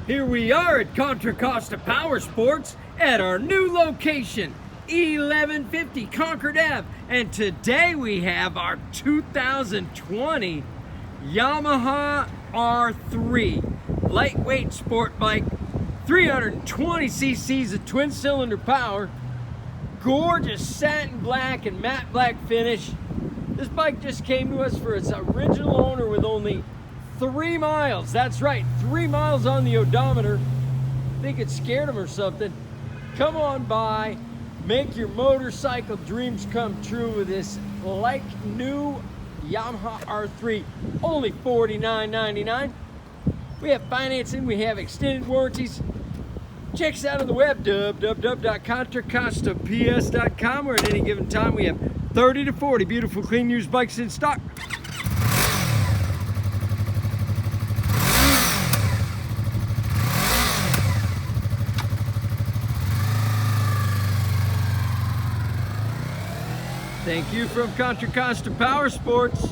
Here we are at Contra Costa Powersports at our new location, 1150 Concord Ave. And today we have our 2020 Yamaha R3 lightweight sport bike, 320 cc's of twin cylinder power, gorgeous satin black and matte black finish. This bike just came to us for its original owner with only 3 miles. That's right, 3 miles on the odometer. I think it scared him or something. Come on by, make your motorcycle dreams come true with this like new Yamaha R3, only $49.99. We have financing, we have extended warranties. Check us out on the web, www.contracostaps.com, where at any given time we have 30 to 40 beautiful clean used bikes in stock. Thank you from Contra Costa Powersports.